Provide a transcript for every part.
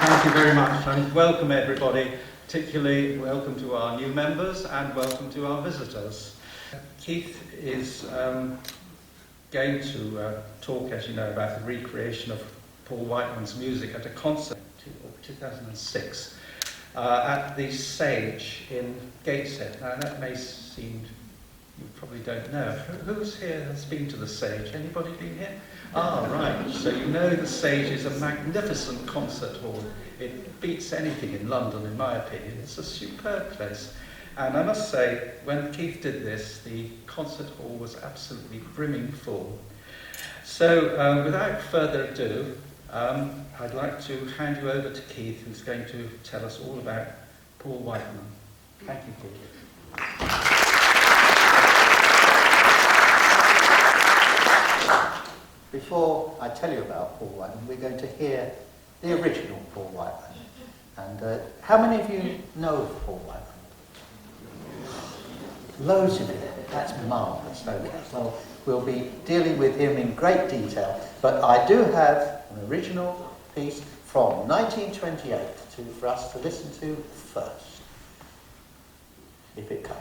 Thank you very much, and welcome everybody, particularly welcome to our new members and welcome to our visitors. Keith is going to talk, as you know, about the recreation of Paul Whiteman's music at a concert in 2006 at the Sage in Gateshead. Now that may seem, you probably don't know. Who's here has been to the Sage? Anybody been here? Ah, right. So you know the Sage is a magnificent concert hall. It beats anything in London, in my opinion. It's a superb place. And I must say, when Keith did this, the concert hall was absolutely brimming full. So without further ado, I'd like to hand you over to Keith, who's going to tell us all about Paul Whiteman. Thank you, Keith. Before I tell you about Paul Whiteman, we're going to hear the original Paul Whiteman. And how many of you know of Paul Whiteman? Loads of you. That's marvellous. Okay. Well, we'll be dealing with him in great detail, but I do have an original piece from 1928 for us to listen to first, if it comes.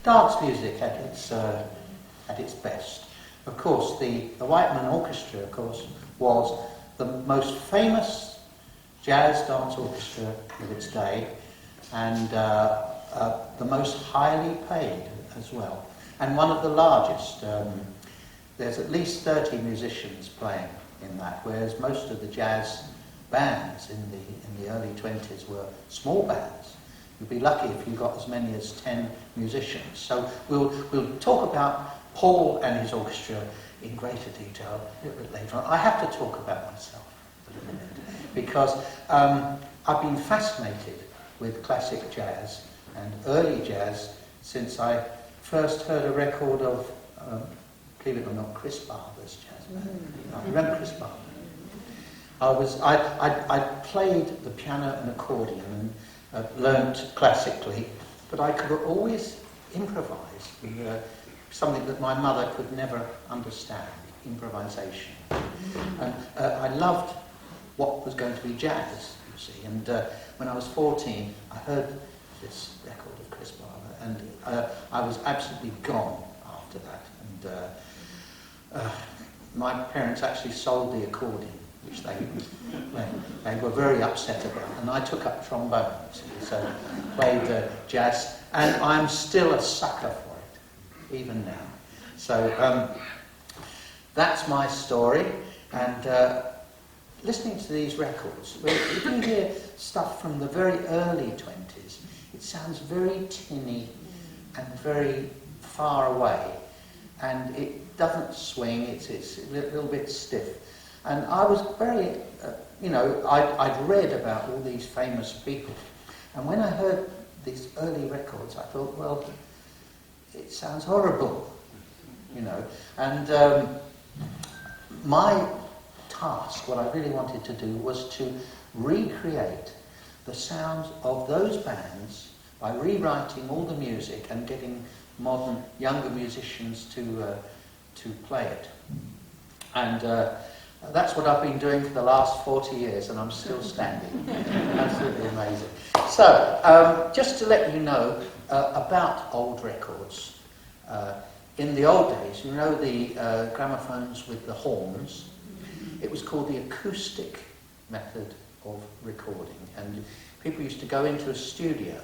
Dance music at its best. Of course, the Whiteman Orchestra, of course, was the most famous jazz dance orchestra of its day, and the most highly paid as well, and one of the largest. There's at least 30 musicians playing in that, whereas most of the jazz bands in the early 20s were small bands. You'd be lucky if you got as many as 10 musicians. So we'll talk about Paul and his orchestra in greater detail a little bit later on. I have to talk about myself a minute, because I've been fascinated with classic jazz and early jazz since I first heard a record of believe it or not, Chris Barber's jazz band. I remember Chris Barber. I played the piano and accordion and learnt classically, but I could always improvise. Something that my mother could never understand, improvisation. And I loved what was going to be jazz, you see. And when I was 14, I heard this record of Chris Barber, and I was absolutely gone after that. And my parents actually sold the accordion, which they were very upset about. And I took up trombone, so played jazz, and I'm still a sucker for it, even now. So that's my story, and listening to these records, if you hear stuff from the very early 20s, it sounds very tinny and very far away, and it doesn't swing, it's a little bit stiff. And I was very, I'd read about all these famous people, and when I heard these early records, I thought, well, it sounds horrible, and my task, what I really wanted to do, was to recreate the sounds of those bands by rewriting all the music and getting modern, younger musicians to play it. And that's what I've been doing for the last 40 years, and I'm still standing. Absolutely amazing. So, just to let you know about old records. In the old days, the gramophones with the horns, it was called the acoustic method of recording. And people used to go into a studio,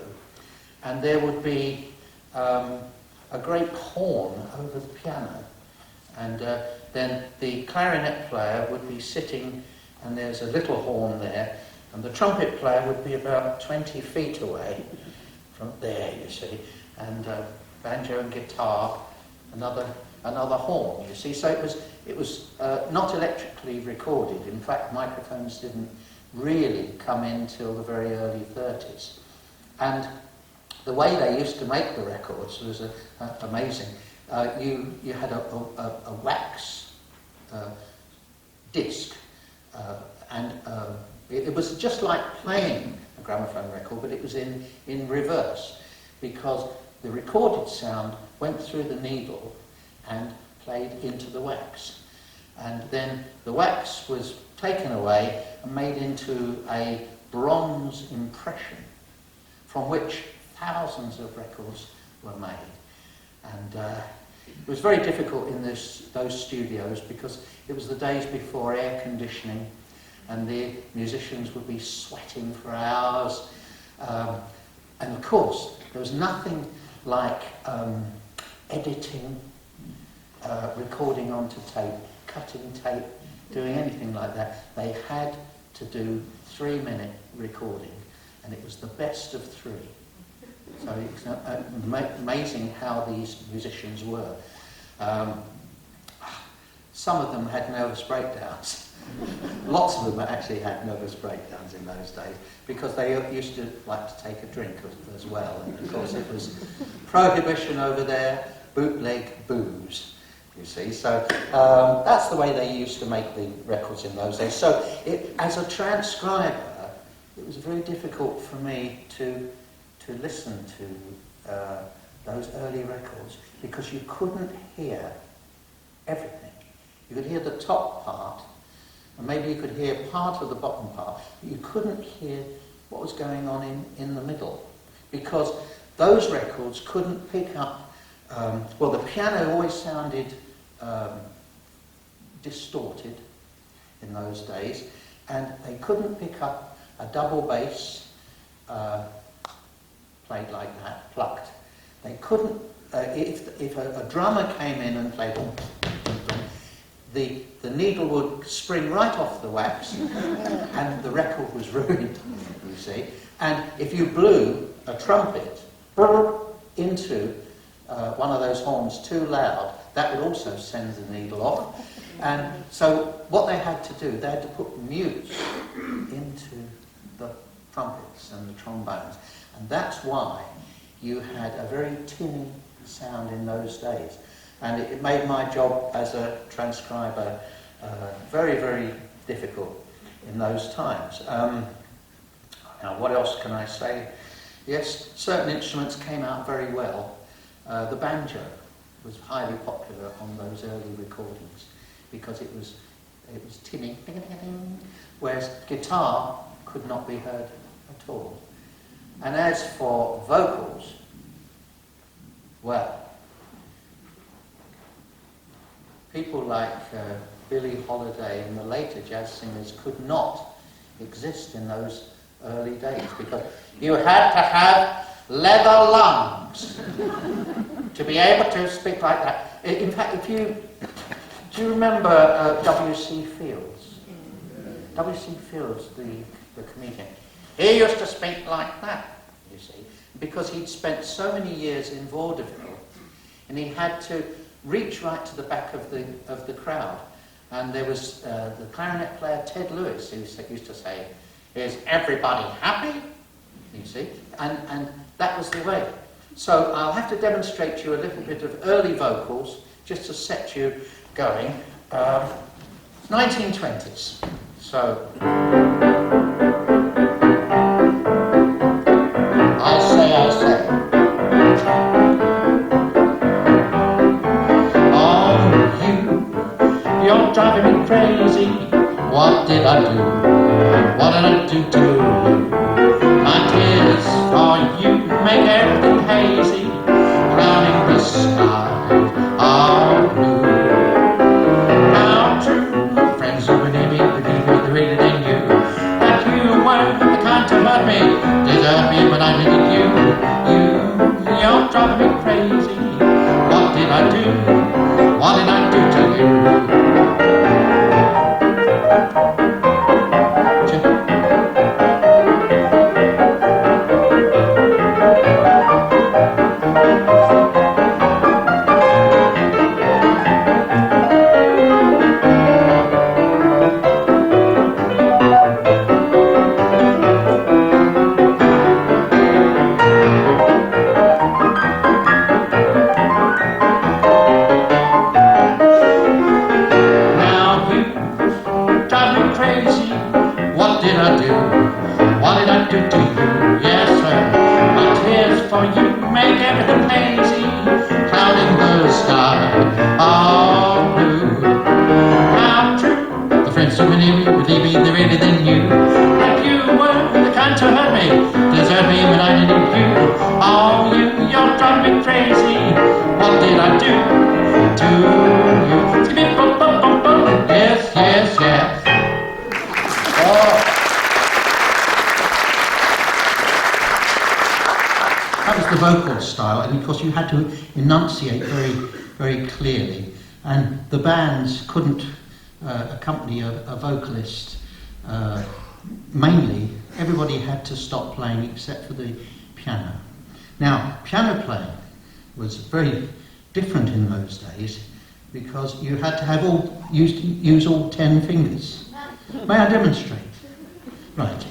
and there would be a great horn over the piano. And then the clarinet player would be sitting, and there's a little horn there, and the trumpet player would be about 20 feet away from there, you see, and banjo and guitar, another horn, you see. So it was not electrically recorded. In fact, microphones didn't really come in till the very early 30s. And the way they used to make the records was amazing. You had a wax disc, and it was just like playing a gramophone record, but it was in reverse, because the recorded sound went through the needle and played into the wax. And then the wax was taken away and made into a bronze impression, from which thousands of records were made. And it was very difficult in those studios, because it was the days before air conditioning, and the musicians would be sweating for hours. And of course, there was nothing like editing, recording onto tape, cutting tape, doing anything like that. They had to do 3-minute recording, and it was the best of 3. So it's amazing how these musicians were. Some of them had nervous breakdowns. Lots of them actually had nervous breakdowns in those days, because they used to like to take a drink as well. And of course it was prohibition over there, bootleg booze, you see. So that's the way they used to make the records in those days. So as a transcriber, it was very difficult for me to listen to those early records, because you couldn't hear everything. You could hear the top part, and maybe you could hear part of the bottom part, but you couldn't hear what was going on in the middle, because those records couldn't pick up, the piano always sounded distorted in those days, and they couldn't pick up a double bass played like that, plucked. They couldn't, if a drummer came in and played, the needle would spring right off the wax, and the record was ruined, you see. And if you blew a trumpet into one of those horns too loud, that would also send the needle off. And so what they had to do, they had to put mutes into the trumpets and the trombones. And that's why you had a very tinny sound in those days. and it made my job as a transcriber very, very difficult in those times. Now, what else can I say? Yes, certain instruments came out very well. The banjo was highly popular on those early recordings because it was tinny, whereas guitar could not be heard at all. And as for vocals, well, people like Billie Holiday and the later jazz singers could not exist in those early days because you had to have leather lungs to be able to speak like that. In fact, do you remember W.C. Fields? W.C. Fields, the comedian. He used to speak like that, you see, because he'd spent so many years in vaudeville, and he had to reach right to the back of the crowd. And there was the clarinet player Ted Lewis who used to say, "Is everybody happy?" You see, and that was the way. So I'll have to demonstrate to you a little bit of early vocals just to set you going. 1920s. So I say. Oh, you're driving me crazy. What did I do? What did I do to you? My tears for you make everything hazy, clouding the sky all blue. How true, friends who believe me really than you, that you were the kind to hurt me, desert me when I needed you. You're driving me crazy. What did I do? What did I do to you? You had to enunciate very, very clearly, and the bands couldn't accompany a vocalist. Mainly, everybody had to stop playing except for the piano. Now, piano playing was very different in those days because you had to use all 10 fingers. May I demonstrate? Right.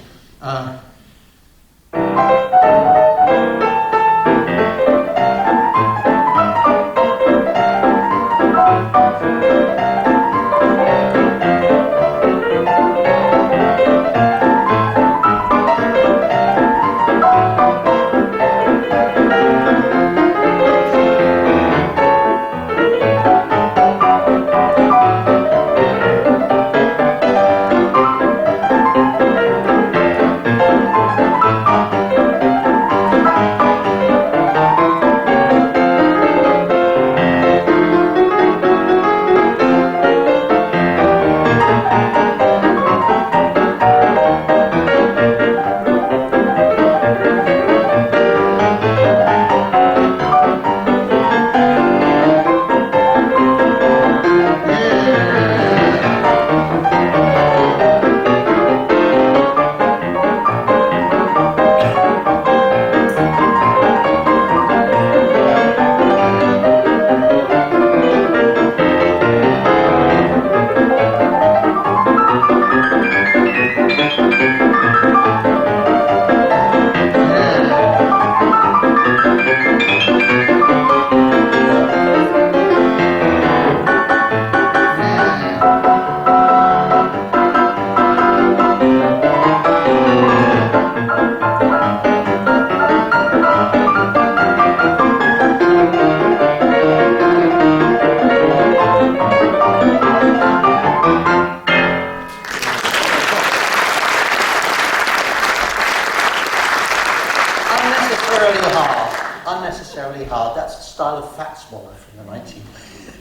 fat swallow from the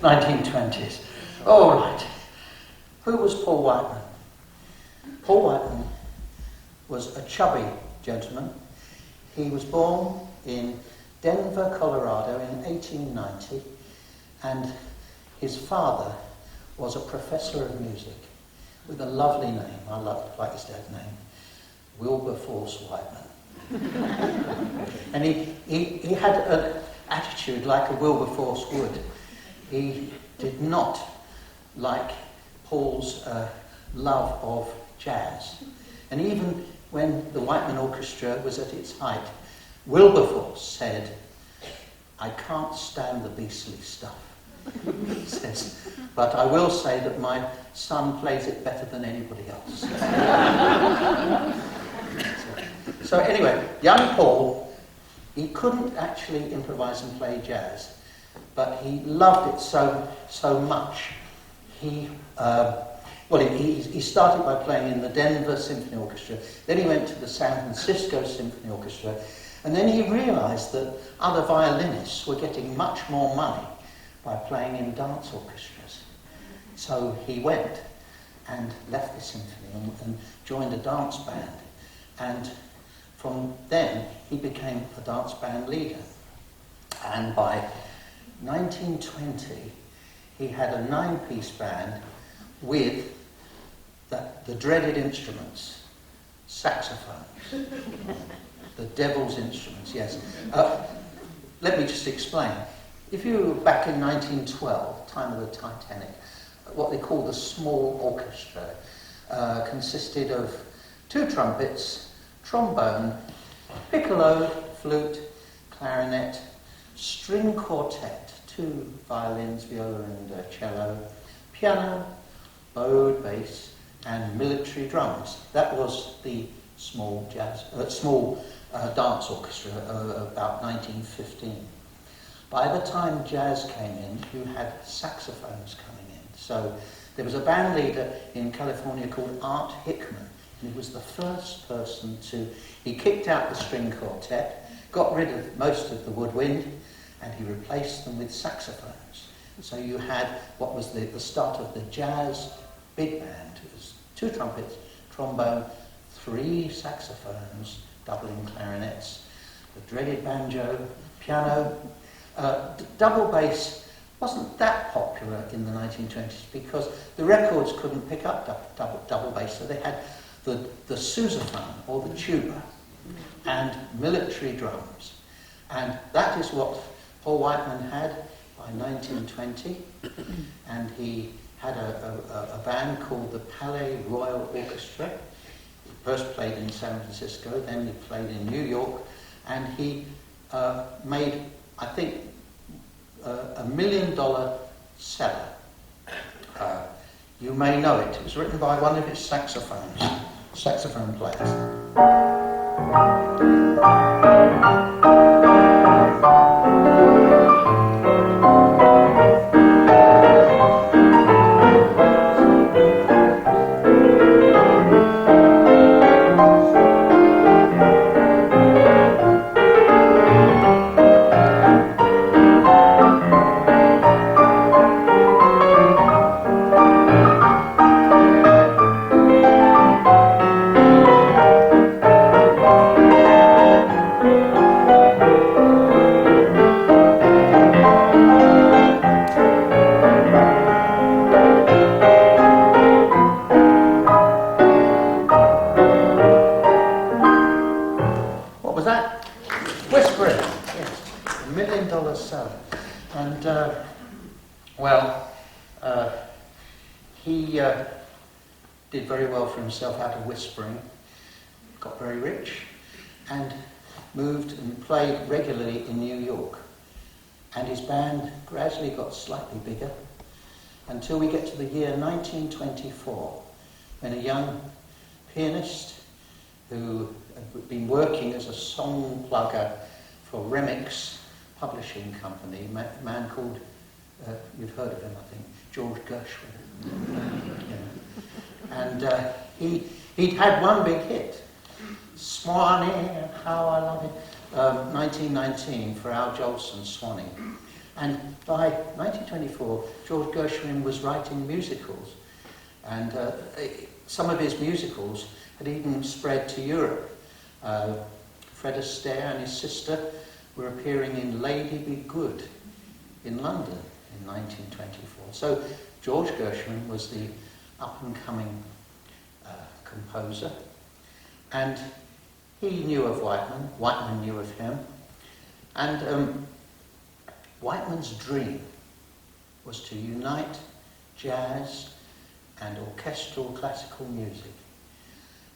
1920s. All right. Who was Paul Whiteman? Paul Whiteman was a chubby gentleman. He was born in Denver, Colorado in 1890, and his father was a professor of music with a lovely name. I like his dad's name, Wilberforce Whiteman. And he had an attitude like a Wilberforce would. He did not like Paul's love of jazz. And even when the Whiteman Orchestra was at its height, Wilberforce said, "I can't stand the beastly stuff," he says, "but I will say that my son plays it better than anybody else." So anyway, young Paul, he couldn't actually improvise and play jazz, but he loved it so much. He started by playing in the Denver Symphony Orchestra, then he went to the San Francisco Symphony Orchestra, and then he realised that other violinists were getting much more money by playing in dance orchestras. So he went and left the symphony and joined a dance band. And from then, he became a dance band leader. And by 1920, he had a 9-piece band with the dreaded instruments, saxophones. The devil's instruments, yes. Let me just explain. If you were back in 1912, time of the Titanic, what they call the small orchestra consisted of 2 trumpets, trombone, piccolo, flute, clarinet, string quartet, 2 violins, viola and cello, piano, bowed bass, and military drums. That was the small dance orchestra about 1915. By the time jazz came in, you had saxophones coming in. So there was a band leader in California called Art Hickman, and he was the first person he kicked out the string quartet, got rid of most of the woodwind, and he replaced them with saxophones. So you had what was the start of the jazz big band. It was 2 trumpets, trombone, 3 saxophones, doubling clarinets, the dreaded banjo, piano. Double bass wasn't that popular in the 1920s because the records couldn't pick up double bass, so they had the sousaphone or the tuba and military drums. And that is what Paul Whiteman had by 1920, and he had a band called the Palais Royal Orchestra. He first played in San Francisco, then he played in New York, and he made, I think, $1 million seller. You may know it. It was written by one of his saxophone players. He did very well for himself out of whispering, got very rich, and moved and played regularly in New York. And his band gradually got slightly bigger until we get to the year 1924, when a young pianist who had been working as a song plugger for Remix Publishing Company, a man called, you've heard of him I think, George Gershwin. And he'd had one big hit, Swanee, How I Love It, 1919 for Al Jolson's Swanee. And by 1924, George Gershwin was writing musicals, and some of his musicals had even spread to Europe. Fred Astaire and his sister were appearing in Lady Be Good in London in 1924. So George Gershwin was the up-and-coming composer, and he knew of Whiteman, Whiteman knew of him, and Whiteman's dream was to unite jazz and orchestral classical music.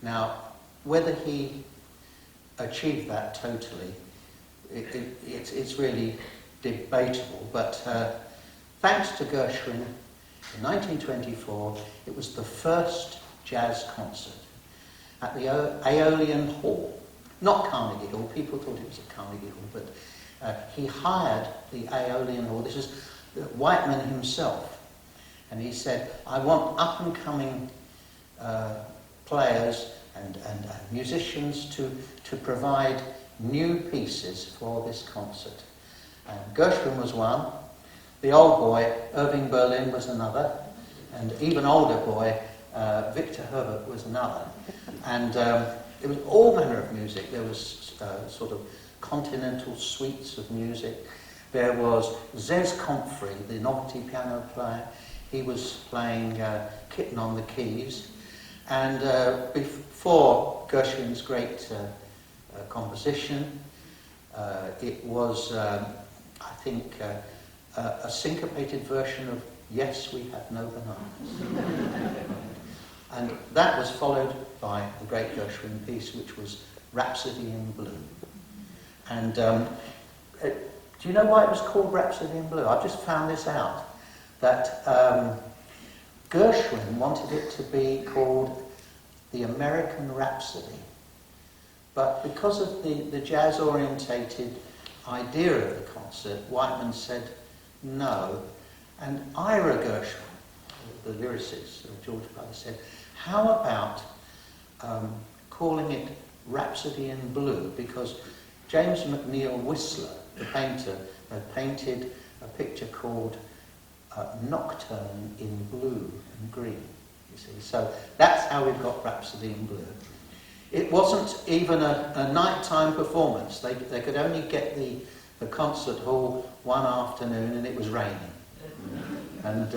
Now, whether he achieved that totally, it's really debatable, but thanks to Gershwin, in 1924, it was the first jazz concert at the Aeolian Hall. Not Carnegie Hall, people thought it was at Carnegie Hall, but he hired the Aeolian Hall. This is Whiteman himself. And he said, I want up-and-coming players and musicians to provide new pieces for this concert. And Gershwin was one. The old boy, Irving Berlin, was another. And even older boy, Victor Herbert, was another. And it was all manner of music. There was sort of continental suites of music. There was Zez Comfrey, the novelty piano player. He was playing Kitten on the keys. And before Gershwin's great composition, it was, I think, a syncopated version of Yes, We Have No Bananas. And that was followed by the great Gershwin piece, which was Rhapsody in Blue. And do you know why it was called Rhapsody in Blue? I've just found this out. That Gershwin wanted it to be called the American Rhapsody. But because of the jazz-orientated idea of the concert, Whiteman said no. And Ira Gershwin, the lyricist of George Brothers, said, how about calling it Rhapsody in Blue? Because James McNeill Whistler, the painter, had painted a picture called Nocturne in Blue and Green, you see. So that's how we've got Rhapsody in Blue. It wasn't even a nighttime performance. They could only get the concert hall one afternoon, and it was raining. And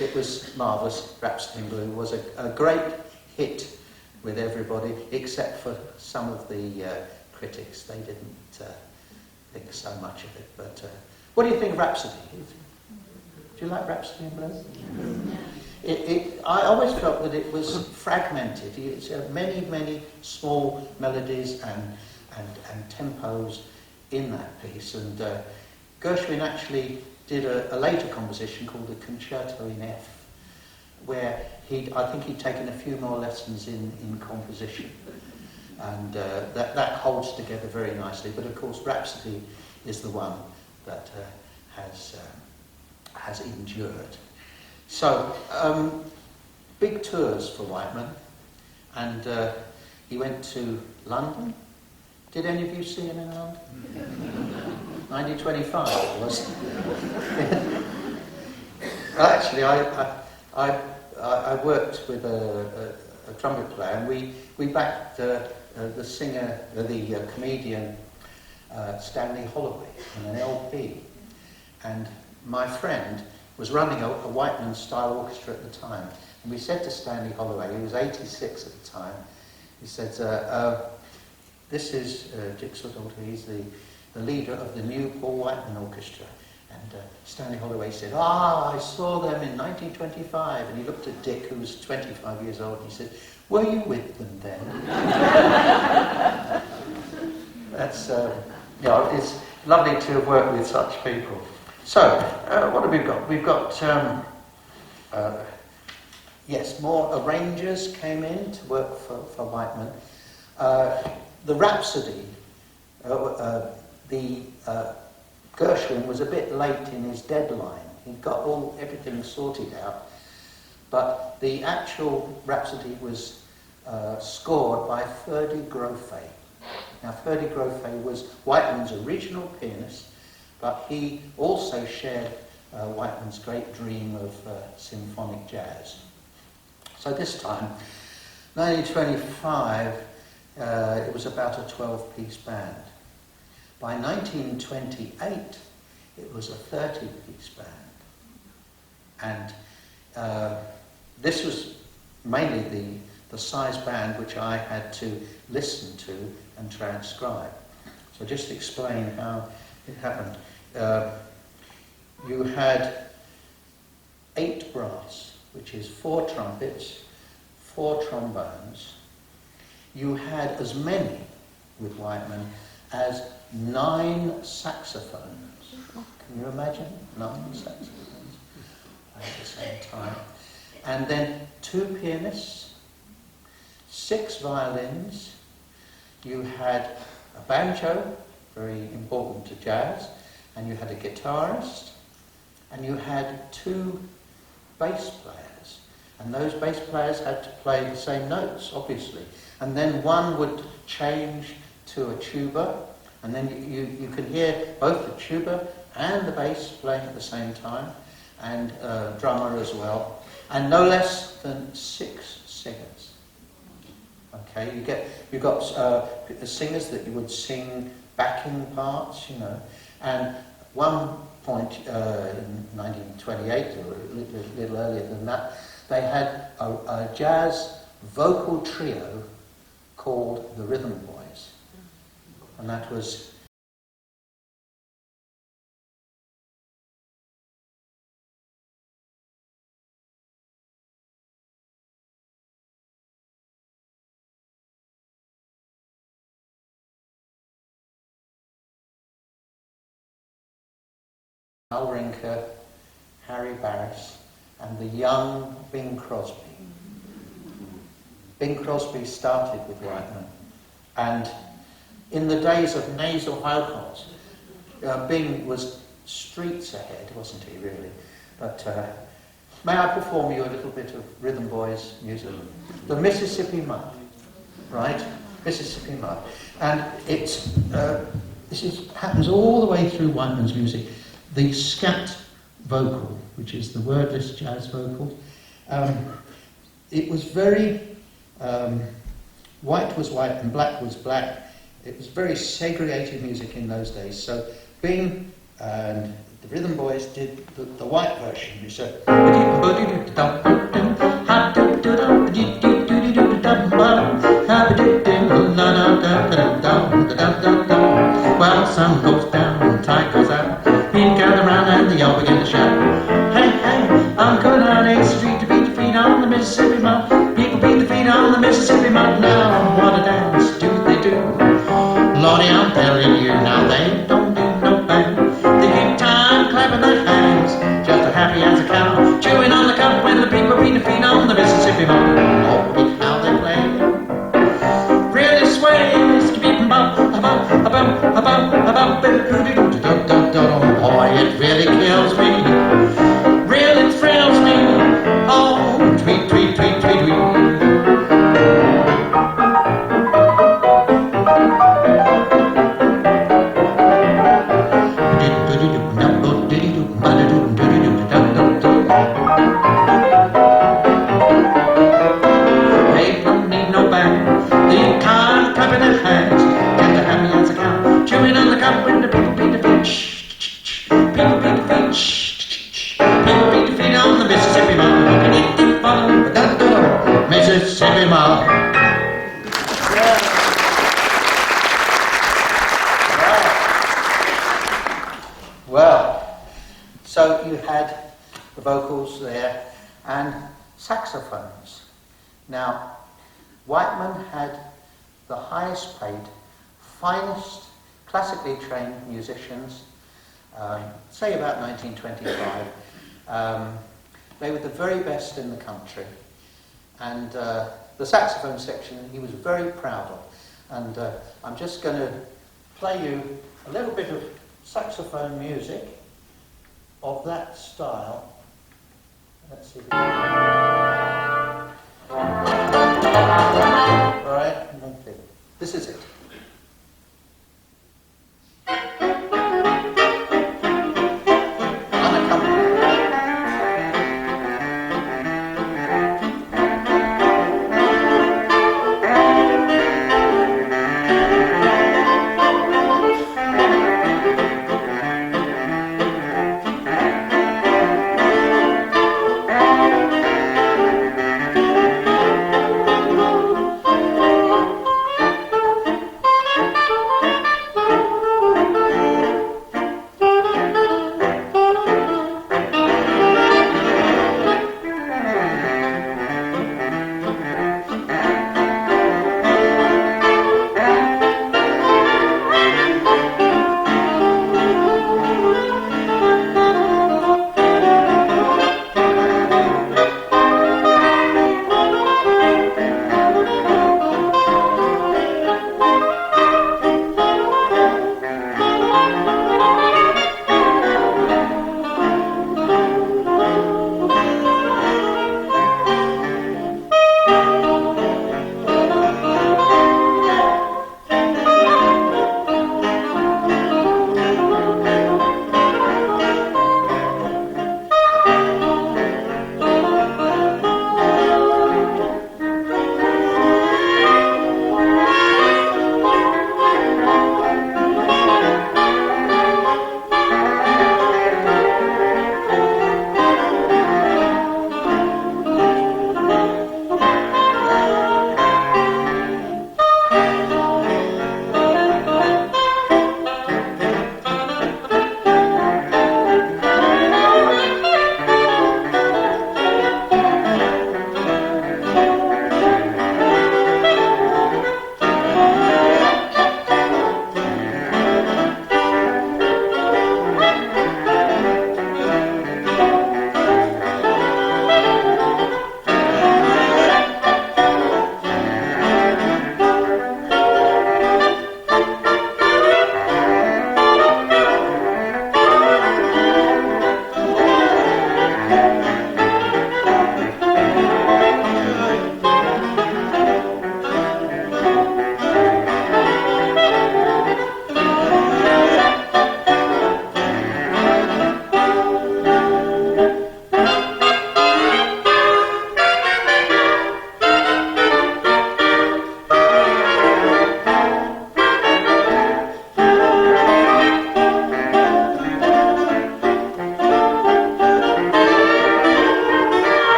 it was marvellous. Rhapsody in Blue was a great hit with everybody, except for some of the critics. They didn't think so much of it. But what do you think of Rhapsody? Do you like Rhapsody in Blue? I always felt that it was fragmented. It's many small melodies and tempos in that piece. And Gershwin actually did a later composition called the Concerto in F, where I think he'd taken a few more lessons in composition. And that holds together very nicely. But of course, Rhapsody is the one that has endured. So, big tours for Whiteman, and he went to London. Did any of you see him in London? 1925 it was. Actually, I worked with a trumpet player, and we backed the singer, the comedian Stanley Holloway in an LP, and my friend was running a Whiteman-style orchestra at the time. And we said to Stanley Holloway, he was 86 at the time, he said, this is Jigsaw Dalton, he's the leader of the new Paul Whiteman Orchestra. And Stanley Holloway said, I saw them in 1925. And he looked at Dick, who was 25 years old, and he said, were you with them then? That's, it's lovely to have worked with such people. So, what have we got? We've got, yes, more arrangers came in to work for Whiteman. The Rhapsody, Gershwin was a bit late in his deadline. He'd got everything sorted out. But the actual Rhapsody was scored by Ferdy Grofé. Now, Ferdy Grofé was Whiteman's original pianist, but he also shared Whiteman's great dream of symphonic jazz. So this time, 1925, it was about a 12-piece band. By 1928, it was a 30-piece band. And this was mainly the size band which I had to listen to and transcribe. So just to explain how it happened. You had 8 brass, which is 4 trumpets, 4 trombones. You had as many, with Whiteman, as 9 saxophones. Can you imagine? 9 saxophones at the same time. And then 2 pianists, 6 violins. You had a banjo, very important to jazz, and you had a guitarist, and you had 2 bass players. And those bass players had to play the same notes, obviously. And then one would change to a tuba, and then you can hear both the tuba and the bass playing at the same time, and drummer as well. And no less than 6 singers. Okay, you've got singers that you would sing backing parts, you know. And at one point in 1928, or a little earlier than that, they had a jazz vocal trio called the Rhythm Boys. And that was Al Rinker, Harry Barris, and the young Bing Crosby. Bing Crosby started with Whiteman, and in the days of nasal vocals, Bing was streets ahead, wasn't he, really? But may I perform you a little bit of Rhythm Boys music? The Mississippi Mud, right? Mississippi Mud. And it's happens all the way through Whiteman's music. The scat vocal, which is the wordless jazz vocal, it was very white was white and black was black. It was very segregated music in those days. So Bing and the Rhythm Boys did the white version. You said, well, sun goes down and tide goes out. People gather round and they all begin to shout, hey, hey, I'm going out 8th Street to beat the feet on the Mississippi Mud. People beat the feet on the Mississippi Mud now. What a dance do they do? Lordy, I'm telling you now, they don't do no bad. They keep time clapping their hands, just as happy as a cow, chewing on the cup when the people beat the feet on the Mississippi Mud. Lordy, how they play, really sway, keep about, boy, it really kills me, really thrills me. Oh, tweet, tweet, tweet, tweet, tweet. They don't need no band. They can't clap in their hands. Get the happy as a cow, chewing on the cup when the people beat the feet. People beat the feet. People beat the feet on the Mississippi Mud. Mississippi Mud. Well, so you had the vocals there and saxophones. Now, Whiteman had the highest paid, finest, classically trained musicians, say about 1925. They were the very best in the country. And the saxophone section he was very proud of. And I'm just going to play you a little bit of saxophone music of that style. Let's see. All right, okay. This is it.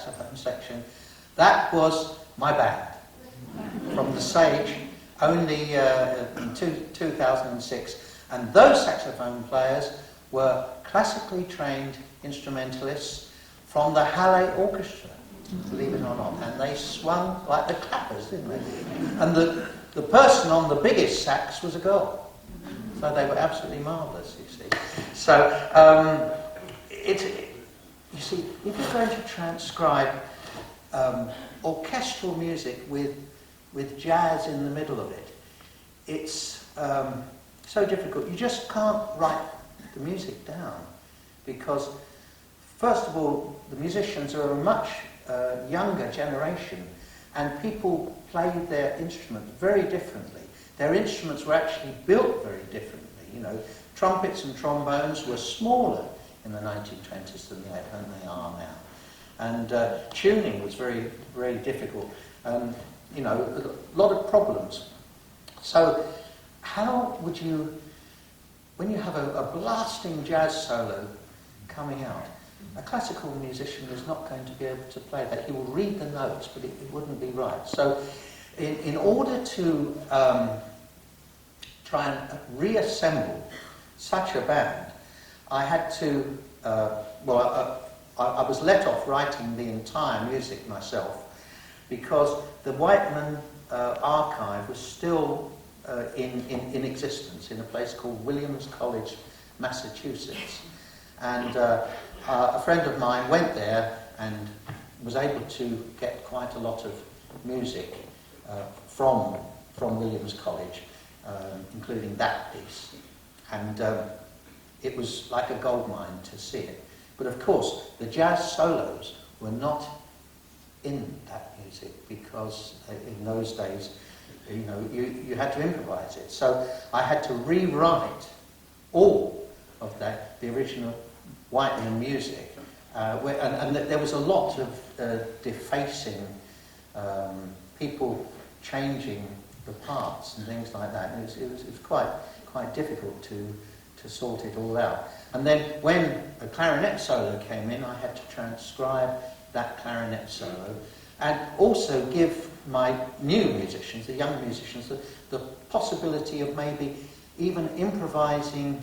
saxophone section. That was my band from the Sage, only in 2006. And those saxophone players were classically trained instrumentalists from the Halle Orchestra, believe it or not. And they swung like the clappers, didn't they? And the person on the biggest sax was a girl. So they were absolutely marvellous, you see. So, you see, if you're going to transcribe orchestral music with jazz in the middle of it, it's so difficult. You just can't write the music down because, first of all, the musicians are a much younger generation and people played their instruments very differently. Their instruments were actually built very differently. You know, trumpets and trombones were smaller in the 1920s than they are now. And tuning was very, very difficult. You know, a lot of problems. So how would you, when you have a blasting jazz solo coming out, a classical musician is not going to be able to play that. He will read the notes, but it wouldn't be right. So in order to try and reassemble such a band, I had to, I was let off writing the entire music myself because the Whiteman archive was still in existence in a place called Williams College, Massachusetts. And a friend of mine went there and was able to get quite a lot of music from Williams College, including that piece. And it was like a goldmine to see it. But of course, the jazz solos were not in that music because in those days, you know, you had to improvise it. So I had to rewrite all of the original Whiteman music. And there was a lot of defacing, people changing the parts and things like that. And it was quite difficult to sort it all out. And then when a clarinet solo came in, I had to transcribe that clarinet solo and also give my new musicians, the young musicians, the possibility of maybe even improvising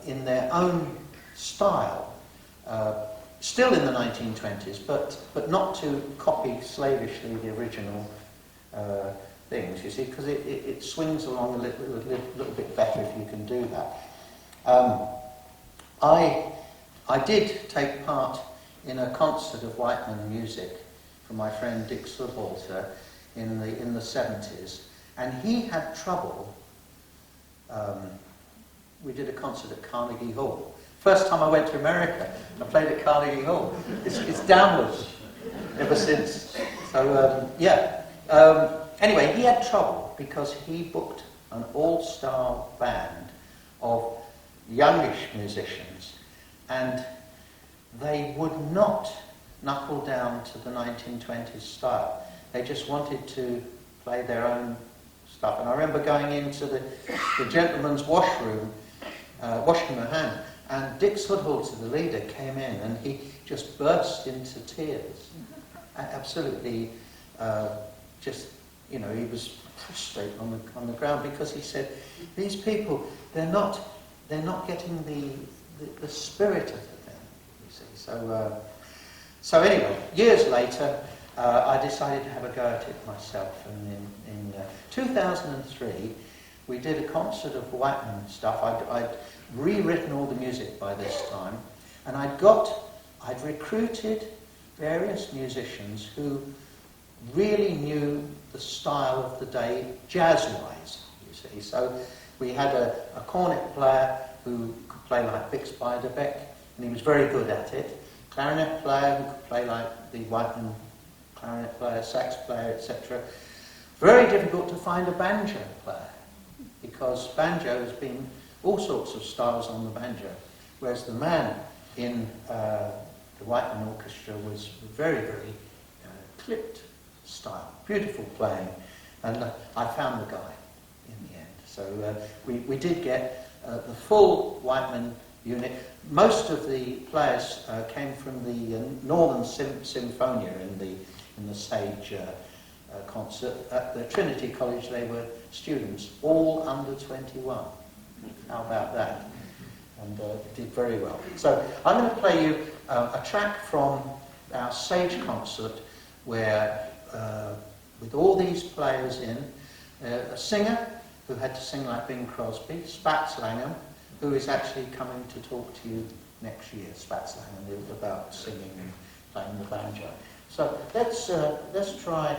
in their own style, still in the 1920s, but not to copy slavishly the original things, you see, because it swings along a little bit better if you can do that. I did take part in a concert of Whiteman music from my friend Dick Sudhalter in the 70s, and he had trouble. We did a concert at Carnegie Hall. First time I went to America, I played at Carnegie Hall. It's downwards ever since. So anyway, he had trouble because he booked an all-star band of youngish musicians, and they would not knuckle down to the 1920s style. They just wanted to play their own stuff. And I remember going into the gentleman's washroom, washing my hand, and Dick Sudhalter, the leader, came in and he just burst into tears. Absolutely, just, you know, he was prostrate on the ground because he said, these people, they're not getting the spirit of the thing, you see. So anyway, years later, I decided to have a go at it myself. And in 2003, we did a concert of Whiteman stuff. I'd rewritten all the music by this time, and I'd recruited various musicians who really knew the style of the day, jazz-wise, you see. So we had a cornet player who could play like Bix Beiderbecke, and he was very good at it. Clarinet player who could play like the Whiteman clarinet player, sax player, etc. Very difficult to find a banjo player, because banjo has been all sorts of styles on the banjo, whereas the man in the Whiteman Orchestra was very, very clipped style, beautiful playing, and I found the guy in the end. So we did get the full Whiteman unit. Most of the players came from the Northern Sinfonia in the stage concert. At the Trinity College they were students, all under 21. How about that? And did very well. So I'm going to play you a track from our stage concert where, with all these players in, a singer who had to sing like Bing Crosby, Spats Langham, who is actually coming to talk to you next year. Spats Langham is about singing and playing the banjo. So let's try.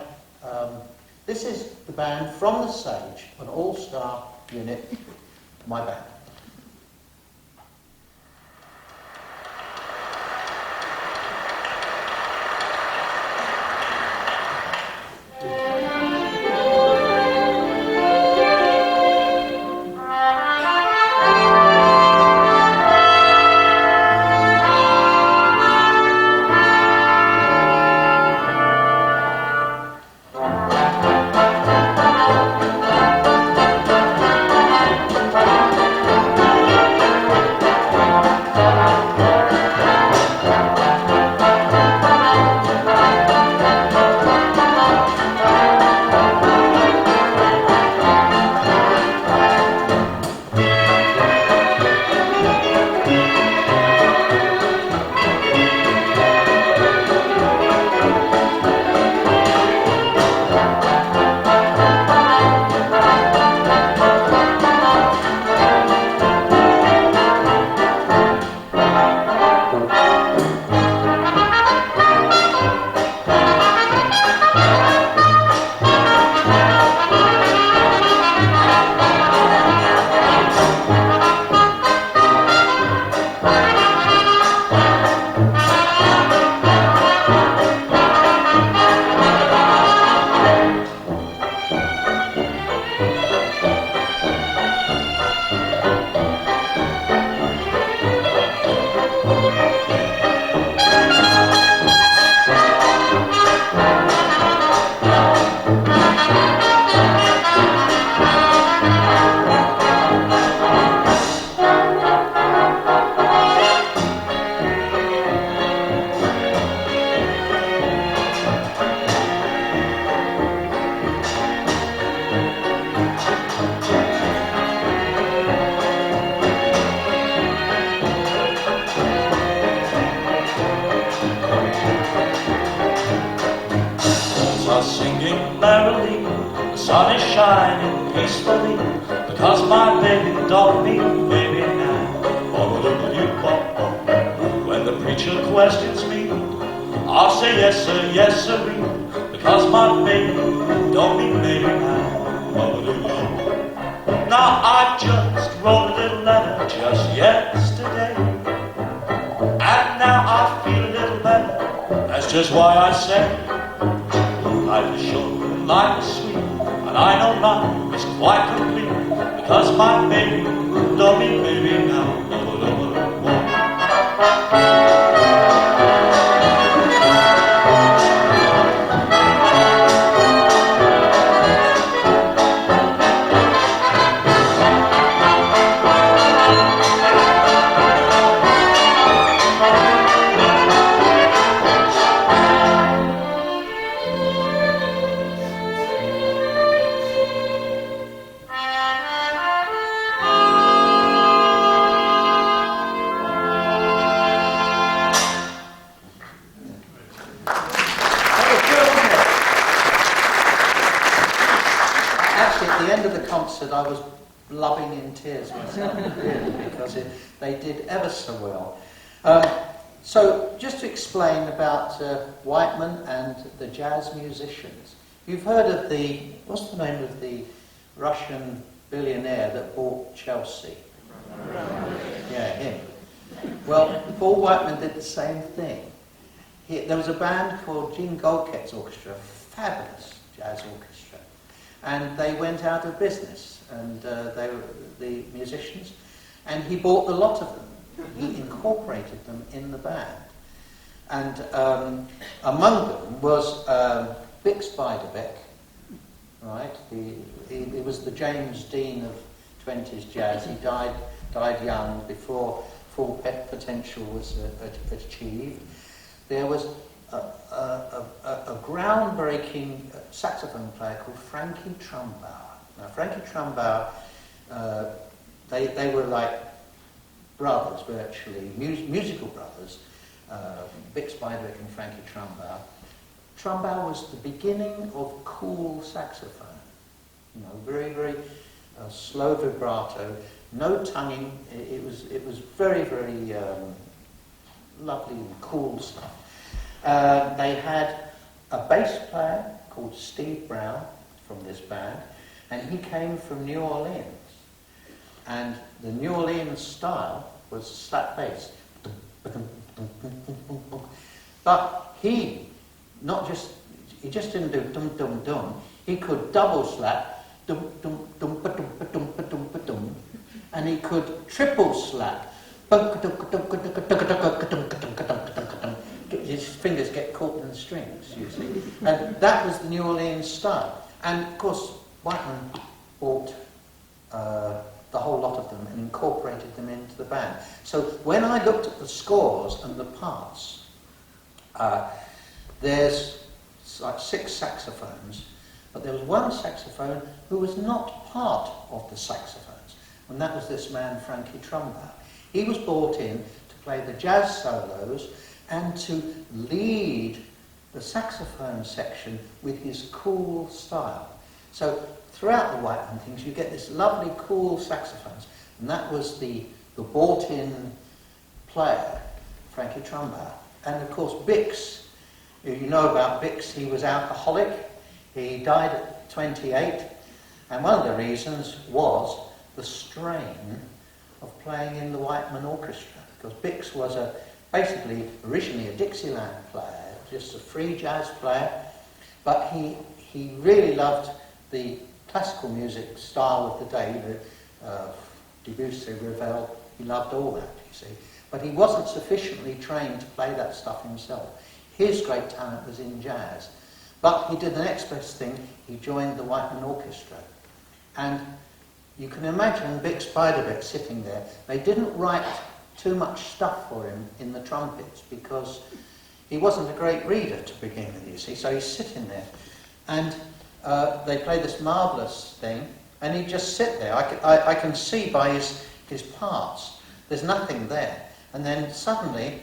This is the band from the stage, an all-star unit, my band. I was blubbing in tears myself, really, because they did ever so well. So, just to explain about Whiteman and the jazz musicians. You've heard of what's the name of the Russian billionaire that bought Chelsea? Yeah, him. Well, Paul Whiteman did the same thing. There was a band called Gene Golkett's Orchestra, a fabulous jazz orchestra, and they went out of business. And they were the musicians, and he bought the lot of them. He incorporated them in the band, and among them was Bix Beiderbecke, right? He was the James Dean of 20s jazz. He died young before full potential was achieved, there was a groundbreaking saxophone player called Frankie Trumbauer. Now, Frankie Trumbauer, they were like brothers, virtually, musical brothers, Bix Beiderbecke and Frankie Trumbauer. Trumbauer was the beginning of cool saxophone. You know, very, very slow vibrato, no tonguing. It was very, very lovely and cool stuff. They had a bass player called Steve Brown from this band, and he came from New Orleans. And the New Orleans style was slap bass. But he just didn't do dum dum dum. He could double slap dum dum dum ba dum ba dum ba dum ba dum, and he could triple slap. His fingers get caught in the strings, you see. And that was the New Orleans style. And of course, Whiteman bought the whole lot of them and incorporated them into the band. So when I looked at the scores and the parts, there's like 6 saxophones, but there was one saxophone who was not part of the saxophones, and that was this man, Frankie Trumbauer. He was brought in to play the jazz solos and to lead the saxophone section with his cool style. So throughout the Whiteman things, you get this lovely, cool saxophones, and that was the bought-in player, Frankie Trumbauer. And of course, Bix, you know about Bix, he was alcoholic. He died at 28, and one of the reasons was the strain of playing in the Whiteman Orchestra, because Bix was basically originally a Dixieland player, just a free jazz player, but he really loved the classical music style of the day, Debussy, Ravel. He loved all that, you see. But he wasn't sufficiently trained to play that stuff himself. His great talent was in jazz. But he did the next best thing. He joined the Whiteman Orchestra. And you can imagine Bix Beiderbecke sitting there. They didn't write too much stuff for him in the trumpets because he wasn't a great reader to begin with, you see. So he's sitting there. And they play this marvellous thing, and he'd just sit there. I can see by his parts, there's nothing there. And then suddenly,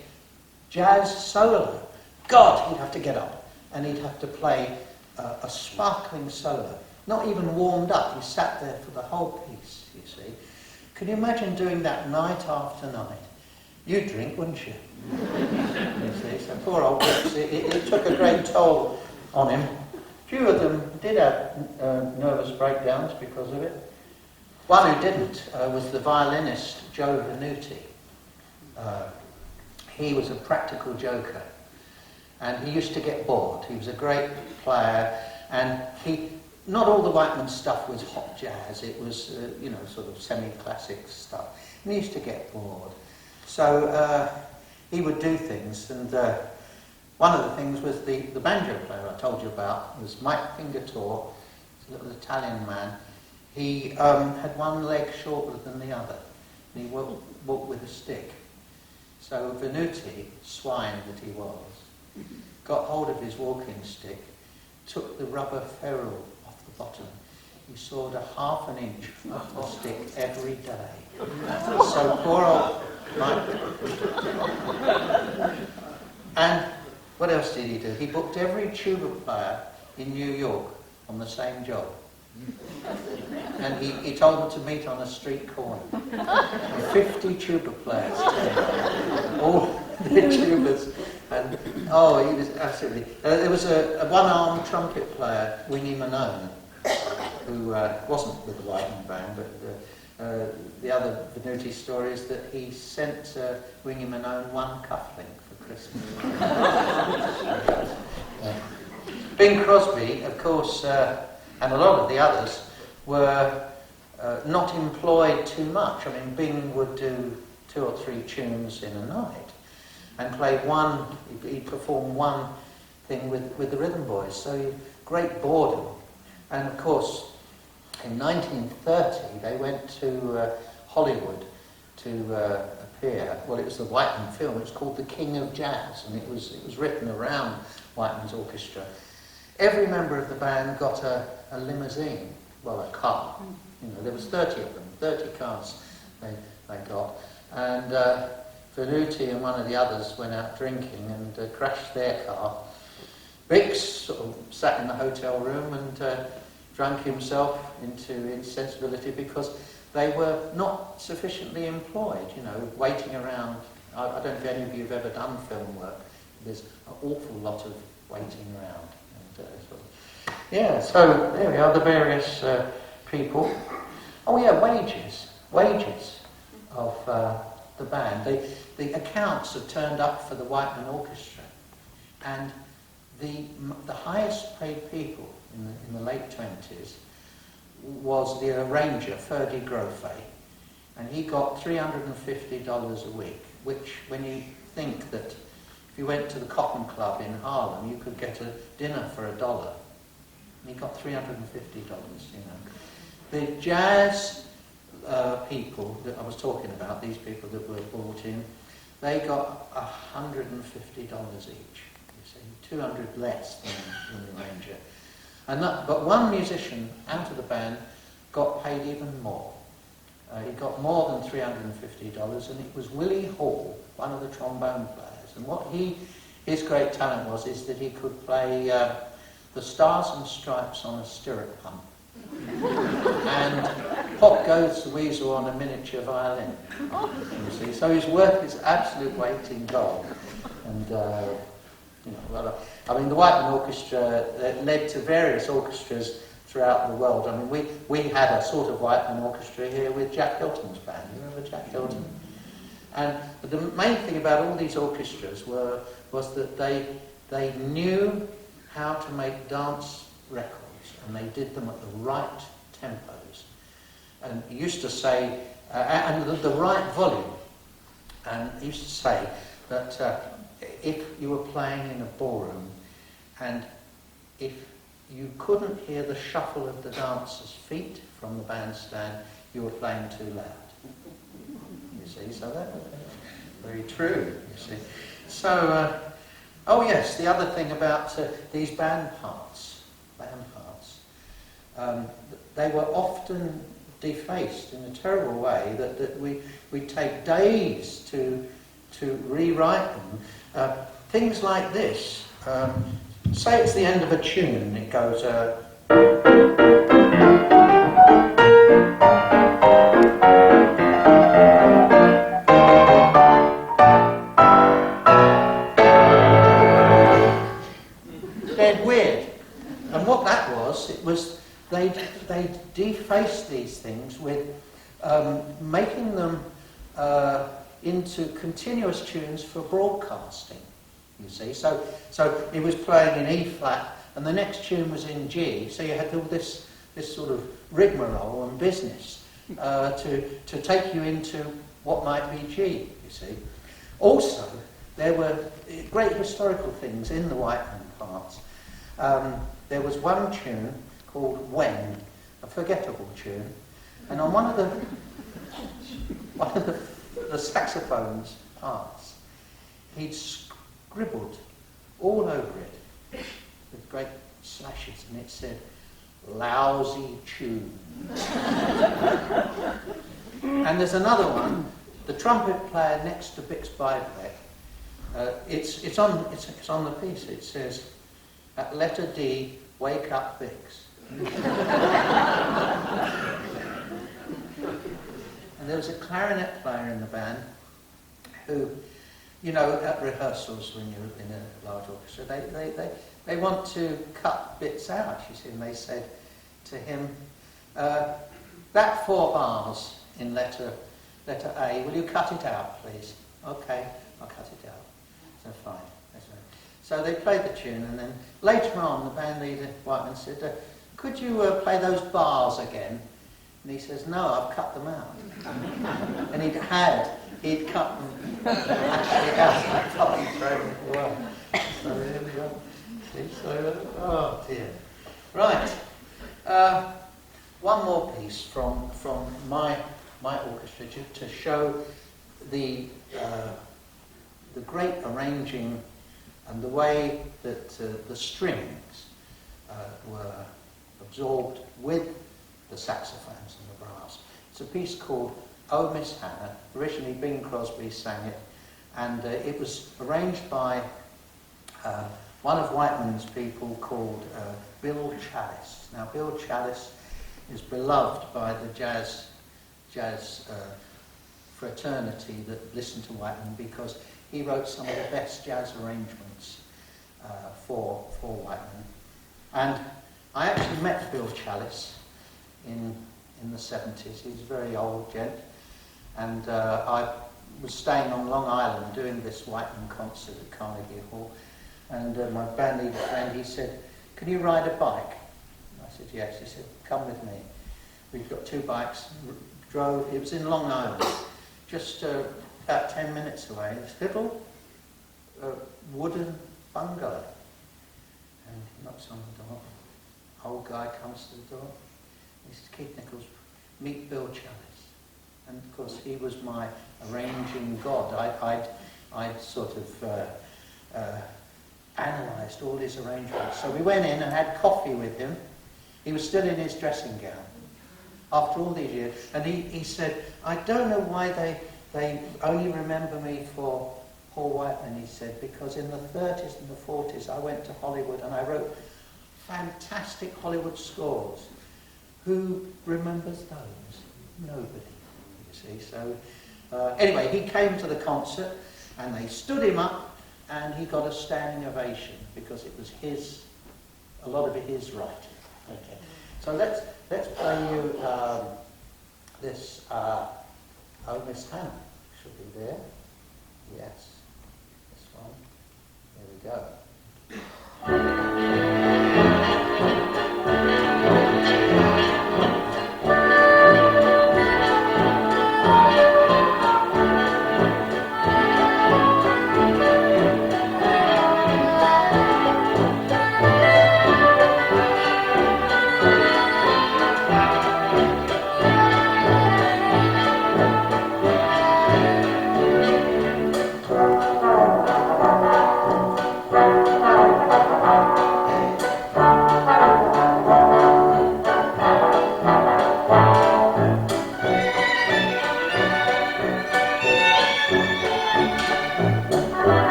jazz solo. God, he'd have to get up, and he'd have to play a sparkling solo. Not even warmed up, he sat there for the whole piece, you see. Can you imagine doing that night after night? You'd drink, wouldn't you? You see, so poor old Bix, it took a great toll on him. Few of them did have nervous breakdowns because of it. One who didn't was the violinist Joe Venuti. He was a practical joker, and he used to get bored. He was a great player, and not all the Whiteman stuff was hot jazz. It was, sort of semi-classic stuff. And he used to get bored. So he would do things, and one of the things was the banjo player I told you about was Mike Fingertor, a little Italian man. He had one leg shorter than the other, and he walked with a stick. So Venuti, swine that he was, got hold of his walking stick, took the rubber ferrule off the bottom. He sawed a half an inch off the stick every day. So poor old Mike. And what else did he do? He booked every tuba player in New York on the same job. And he told them to meet on a street corner. 50 tuba players, all their tubas. And, he was absolutely... there was a one-armed trumpet player, Winnie Manone, who wasn't with the Whiteman band, but the other Venuti story is that he sent Winnie Manone one cufflink for Christmas. Bing Crosby, of course, and a lot of the others were not employed too much. I mean, Bing would do 2 or 3 tunes in a night and play one, he'd perform one thing with the Rhythm Boys. So great boredom. And of course, in 1930, they went to Hollywood to here. Well, it was the Whiteman film. It's called The King of Jazz, and it was written around Whiteman's orchestra. Every member of the band got a limousine, well, a car. There was 30 of them, 30 cars they got. And Venuti and one of the others went out drinking and crashed their car. Bix sort of sat in the hotel room and drank himself into insensibility because they were not sufficiently employed, waiting around. I don't know if any of you have ever done film work. There's an awful lot of waiting around. And, so there we are, the various people. Oh yeah, wages of the band. The accounts have turned up for the Whiteman Orchestra, and the highest paid people in the late 20s was the arranger, Ferdy Grofé, and he got $350 a week, which, when you think that if you went to the Cotton Club in Harlem, you could get a dinner for $1. And he got $350, The jazz people that I was talking about, these people that were brought in, they got $150 each. 200 less than the arranger. But one musician out of the band got paid even more. He got more than $350, and it was Willie Hall, one of the trombone players. And what his great talent is that he could play the Stars and Stripes on a stirrup pump, and Pop Goes the Weasel on a miniature violin. You see, so his work is absolute weight in gold. And the Whiteman Orchestra led to various orchestras throughout the world. We had a sort of Whiteman Orchestra here with Jack Hilton's band. You remember Jack Hilton? And the main thing about all these orchestras was that they knew how to make dance records, and they did them at the right tempos. And he used to say, and the right volume. And he used to say that if you were playing in a ballroom and if you couldn't hear the shuffle of the dancers' feet from the bandstand, you were playing too loud. You see, so that was very true, you see. So, the other thing about these band parts, they were often defaced in a terrible way that we take days to rewrite them. Things like this. Say it's the end of a tune and it goes... Dead weird. And what that was they defaced these things with making them into continuous tunes for broadcasting, you see. So it was playing in E flat, and the next tune was in G, so you had all this sort of rigmarole and business to take you into what might be G, you see. Also, there were great historical things in the Whiteman parts. There was one tune called When, a forgettable tune, and on one of the saxophone's parts, he'd scribbled all over it with great slashes, and it said, "Lousy tune." And there's another one, the trumpet player next to Bix Bybek. It's on the piece. It says, "At letter D, wake up Bix." And there was a clarinet player in the band who, at rehearsals when you're in a large orchestra, they want to cut bits out, you see, and they said to him, that 4 bars in letter A, will you cut it out, please? Okay, I'll cut it out. So fine. So they played the tune, and then later on, the band leader, Whiteman, said, could you play those bars again? And he says, no, I've cut them out. And he'd cut them actually out and thrown them away. So there we go. So, oh dear. Right. One more piece from my orchestra to show the great arranging and the way that the strings were absorbed with the saxophones and the brass. It's a piece called Oh Miss Hannah. Originally Bing Crosby sang it, and it was arranged by one of Whiteman's people called Bill Challis. Now Bill Challis is beloved by the jazz fraternity that listened to Whiteman because he wrote some of the best jazz arrangements for Whiteman. And I actually met Bill Challis in the 70s. He was a very old gent, and I was staying on Long Island doing this Whiteman concert at Carnegie Hall, and my bandleader friend, he said, "Can you ride a bike?" I said, "Yes." He said, "Come with me." We've got 2 bikes, drove, it was in Long Island, just about 10 minutes away, this little wooden bungalow. And he knocks on the door. Old guy comes to the door. He says, "Keith Nichols, meet Bill Challis." And of course, he was my arranging god. I'd sort of analysed all his arrangements. So we went in and had coffee with him. He was still in his dressing gown after all these years. And he said, "I don't know why they only remember me for Paul Whiteman," he said, "because in the 30s and the 40s I went to Hollywood and I wrote fantastic Hollywood scores. Who remembers those? Nobody, you see." So anyway, he came to the concert and they stood him up and he got a standing ovation because it was a lot of it his writing. Okay. So let's play you this Oh Miss Hannah. Should be there. Yes. This one. Here we go.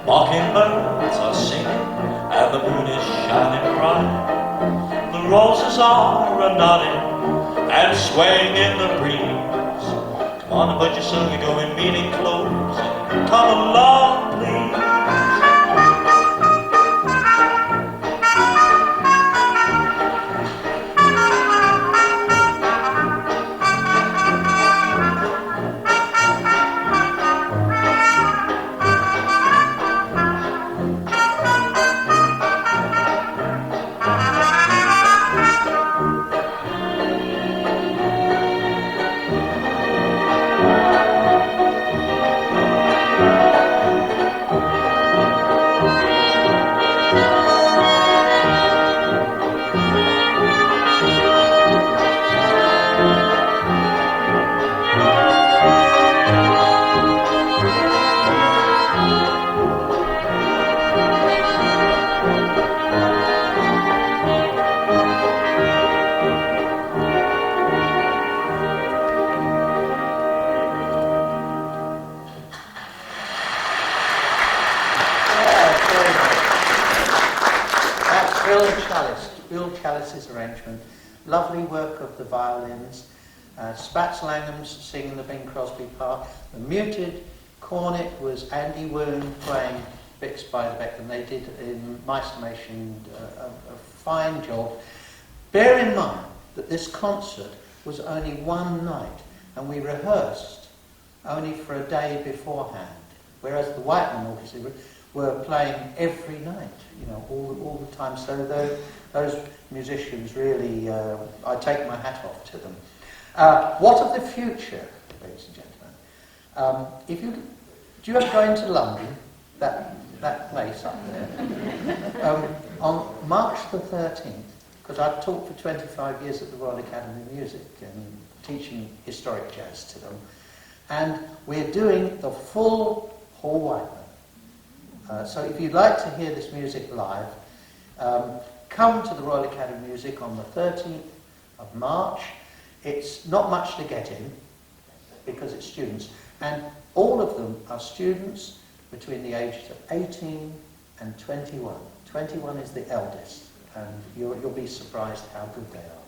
Mockingbirds are singing and the moon is shining bright. The roses are a-nodding and swaying in the breeze. Come on and put your silly-going meeting clothes and come along, please. Chalice, Bill Chalice's arrangement, lovely work of the violins, Spats Langham's singing the Bing Crosby part, the muted cornet was Andy Woon playing Bix by the Beck, and they did, in my estimation, a fine job. Bear in mind that this concert was only one night, and we rehearsed only for a day beforehand, whereas the Whiteman Orchestra were playing every night, all the time. So those musicians really, I take my hat off to them. What of the future, ladies and gentlemen? Do you ever go into London, that place up there? On March the 13th, because I've taught for 25 years at the Royal Academy of Music and teaching historic jazz to them, and we're doing the full Paul Whiteman. So if you'd like to hear this music live, come to the Royal Academy of Music on the 13th of March. It's not much to get in, because it's students, and all of them are students between the ages of 18 and 21. 21 is the eldest, and you'll be surprised how good they are.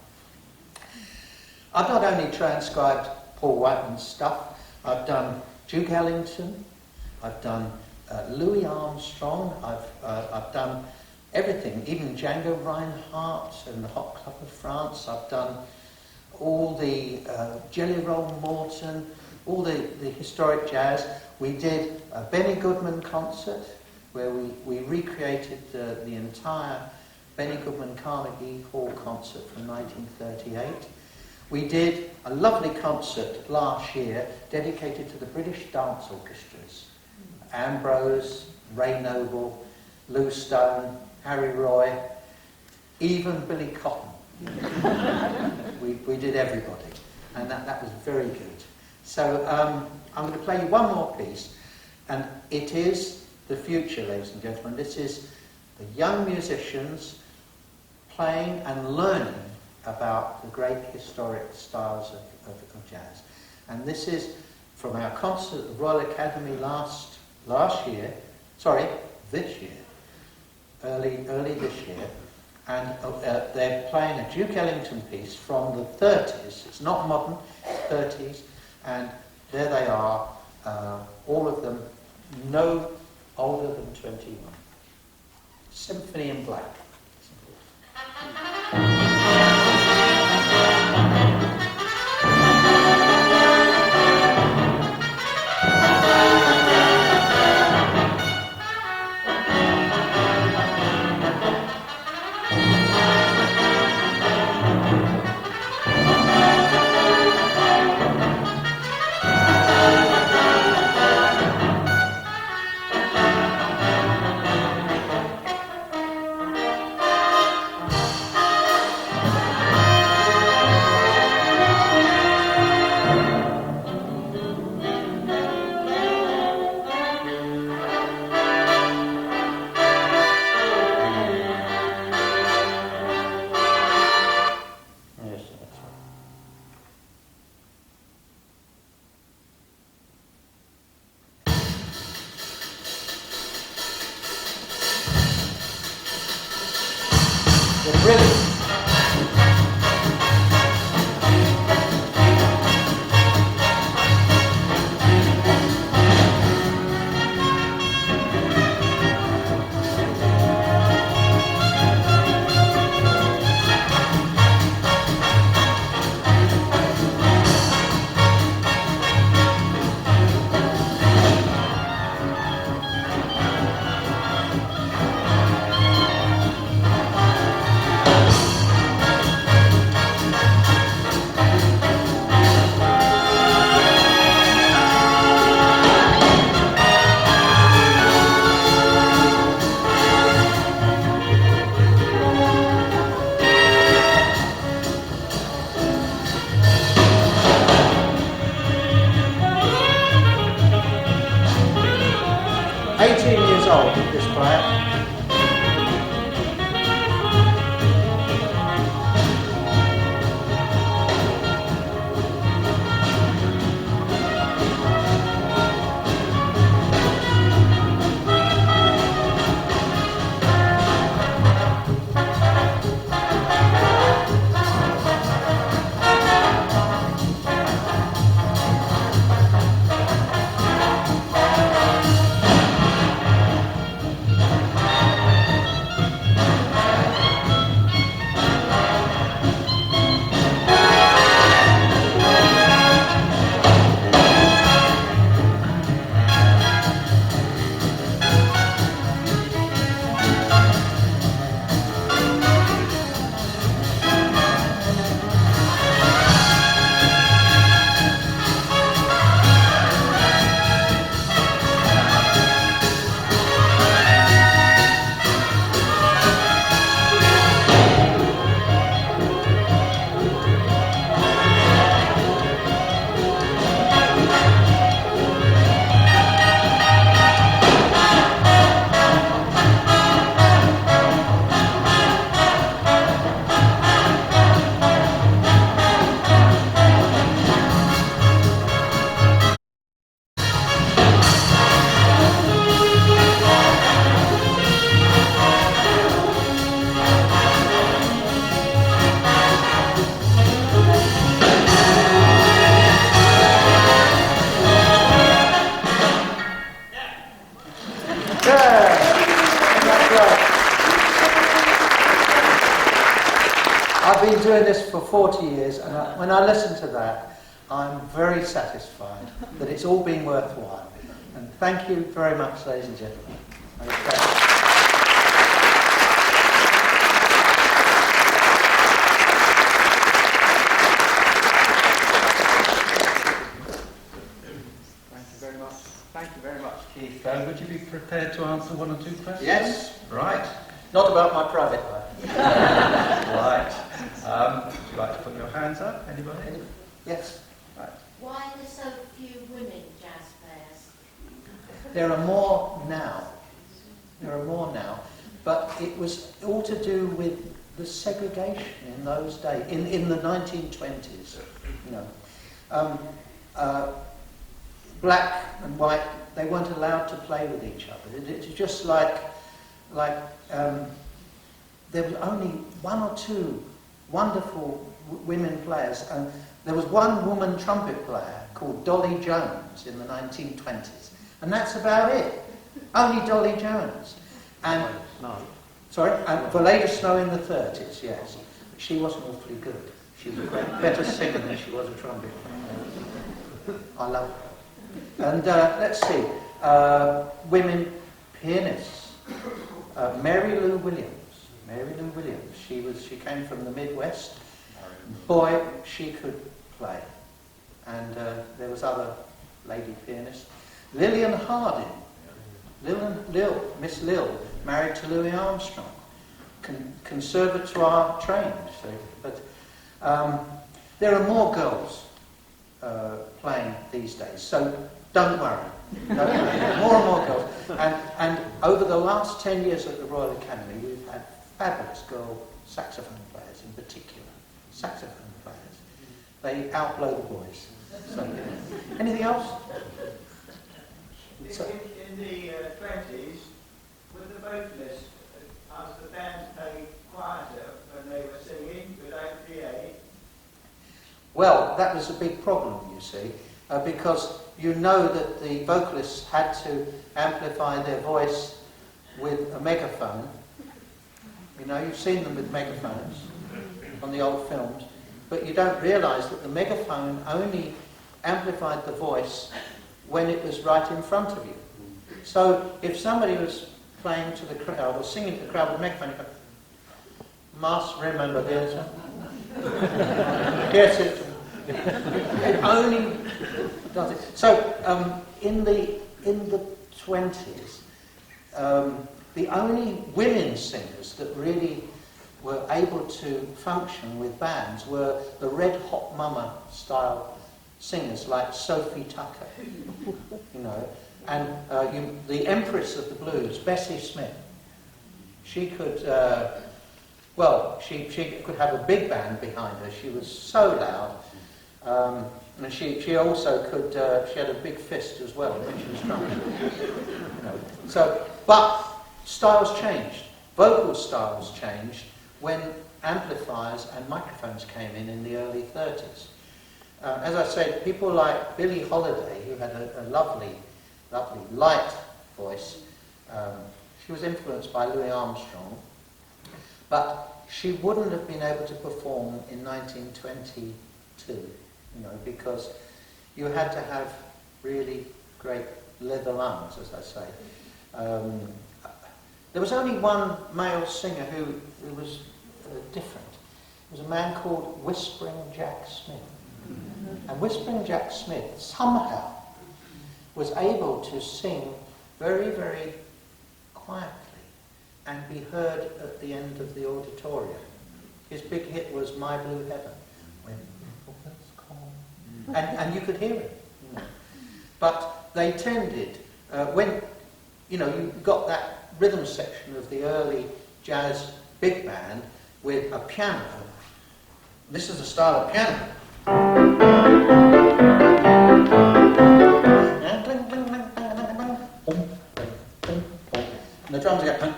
I've not only transcribed Paul Whiteman's stuff, I've done Duke Ellington, I've done Louis Armstrong, I've done everything, even Django Reinhardt and the Hot Club of France. I've done all the Jelly Roll Morton, all the historic jazz. We did a Benny Goodman concert where we recreated the entire Benny Goodman Carnegie Hall concert from 1938. We did a lovely concert last year dedicated to the British dance orchestras. Ambrose, Ray Noble, Lou Stone, Harry Roy, even Billy Cotton. we did everybody, and that was very good. So I'm going to play you one more piece, and it is the future, ladies and gentlemen. This is the young musicians playing and learning about the great historic styles of jazz. And this is from our concert at the Royal Academy this year, early this year, and they're playing a Duke Ellington piece from the 30s. It's not modern, it's 30s, and there they are, all of them no older than 21. Symphony in Black. 18 years old, this player. 40 years, and when I listen to that, I'm very satisfied that it's all been worthwhile. And thank you very much, ladies and gentlemen. Thank you very much, Keith. Would you be prepared to answer one or two questions? Yes. Right. Not about my private life. Right. Would you like to put your hands up? Anybody? Yes. Right. Why are there so few women jazz players? There are more now. But it was all to do with the segregation in those days, in the 1920s. You know, black and white, they weren't allowed to play with each other. It's just like there was only one or two wonderful women players, and there was one woman trumpet player called Dolly Jones in the 1920s, and that's about it. Only Dolly Jones. And Valeda Snow in the 30s, yes. But she wasn't awfully good. She was a better singer than she was a trumpet player. I love her. And let's see, women pianists. Mary Lou Williams. She came from the Midwest. Boy, she could play. And there was other lady pianists. Lillian Harding. Miss Lil, married to Louis Armstrong. Conservatoire trained. So, but there are more girls playing these days. So don't worry. More and more girls. And over the last 10 years at the Royal Academy, we've had fabulous girl saxophone players in particular. Saxophone players. They outblow the boys. So, anything else? In the 20s, were the vocalists, as the band played quieter when they were singing without PA? Well, that was a big problem, you see, because you know that the vocalists had to amplify their voice with a megaphone. You know, you've seen them with megaphones on the old films, but you don't realise that the megaphone only amplified the voice when it was right in front of you. So if somebody was playing to the crowd or singing to the crowd with a megaphone, you go, must remember this. Yes, it only does it. So in the 20s, the only women singers that really were able to function with bands were the Red Hot Mama style singers like Sophie Tucker, you know, and the Empress of the Blues, Bessie Smith. She could, she could have a big band behind her. She was so loud, and she also could. She had a big fist as well when she was drumming. You know. So, but styles changed. Vocal styles changed when amplifiers and microphones came in the early 30s. As I said, people like Billie Holiday, who had a lovely, light voice, she was influenced by Louis Armstrong, but she wouldn't have been able to perform in 1922, you know, because you had to have really great leather lungs, as I say. There was only one male singer who was different. It was a man called Whispering Jack Smith. And Whispering Jack Smith somehow was able to sing very, very quietly and be heard at the end of the auditorium. His big hit was My Blue Heaven. When it's cold. And you could hear it. You know. But they tended, when, you know, you got that rhythm section of the early jazz big band with a piano. This is a style of piano. And the drums go.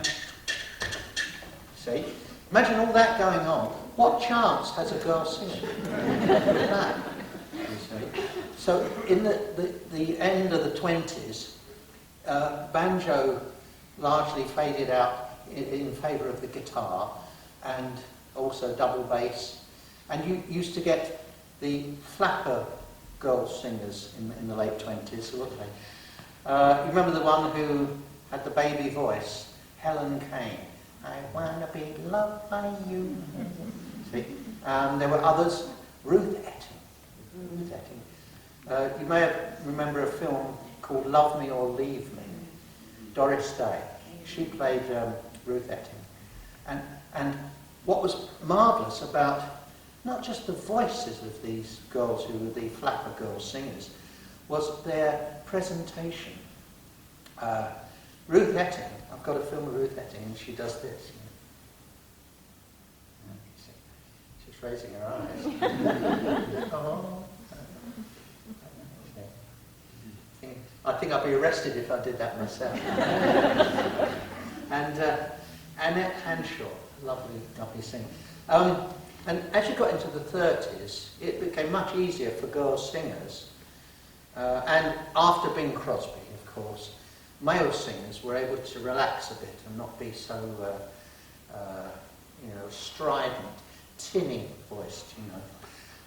See? Imagine all that going on. What chance has a girl singing? That, you see? So in the end of the 20s, banjo largely faded out in favour of the guitar, and also double bass. And you used to get the flapper girl singers in the late 20s, weren't they? You remember the one who had the baby voice? Helen Kane. I wanna be loved by you. See? There were others. Ruth Etting. You may remember a film called Love Me or Leave Me. Doris Day. She played Ruth Etting. And what was marvellous about not just the voices of these girls who were the flapper girl singers, was their presentation. Ruth Etting, I've got a film of Ruth Etting, and she does this. She's raising her eyes. Oh. I think I'd be arrested if I did that myself. And Annette Hanshaw, lovely singer. And as you got into the 30s, it became much easier for girl singers. And after Bing Crosby, of course, male singers were able to relax a bit and not be so, strident, tinny voiced,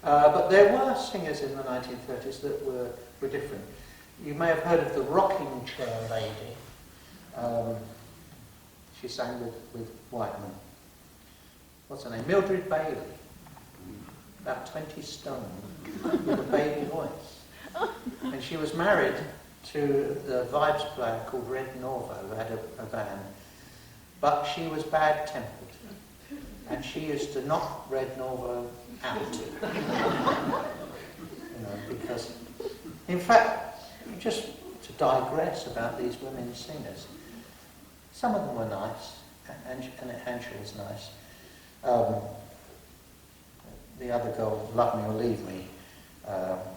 but there were singers in the 1930s that were different. You may have heard of the rocking chair lady. She sang with Whiteman. What's her name? Mildred Bailey. About 20 stone, with a baby voice. And she was married to the vibes player called Red Norvo, who had a band. But she was bad-tempered. And she used to knock Red Norvo out. Because, in fact, just to digress about these women singers, some of them were nice, and Hanshaw was nice. The other girl, Love Me or Leave Me,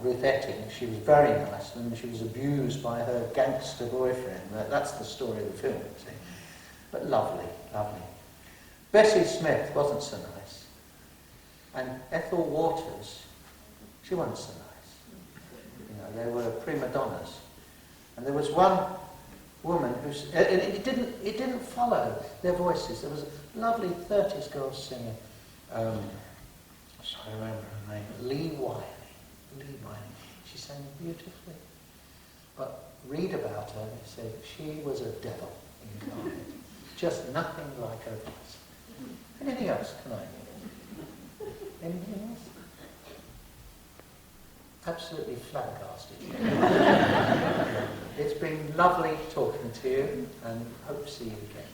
Ruth Etting, she was very nice, and she was abused by her gangster boyfriend. That's the story of the film, see. But lovely. Bessie Smith wasn't so nice. And Ethel Waters, she wasn't so nice. They were prima donnas. And there was one woman who, it didn't follow their voices. There was a lovely 30s girl singer, I remember her name, Lee Wiley. She sang beautifully. But read about her and say she was a devil incarnate. Just nothing like her voice. Anything else tonight? Anything else? Absolutely flabbergasted. It's been lovely talking to you, and hope to see you again.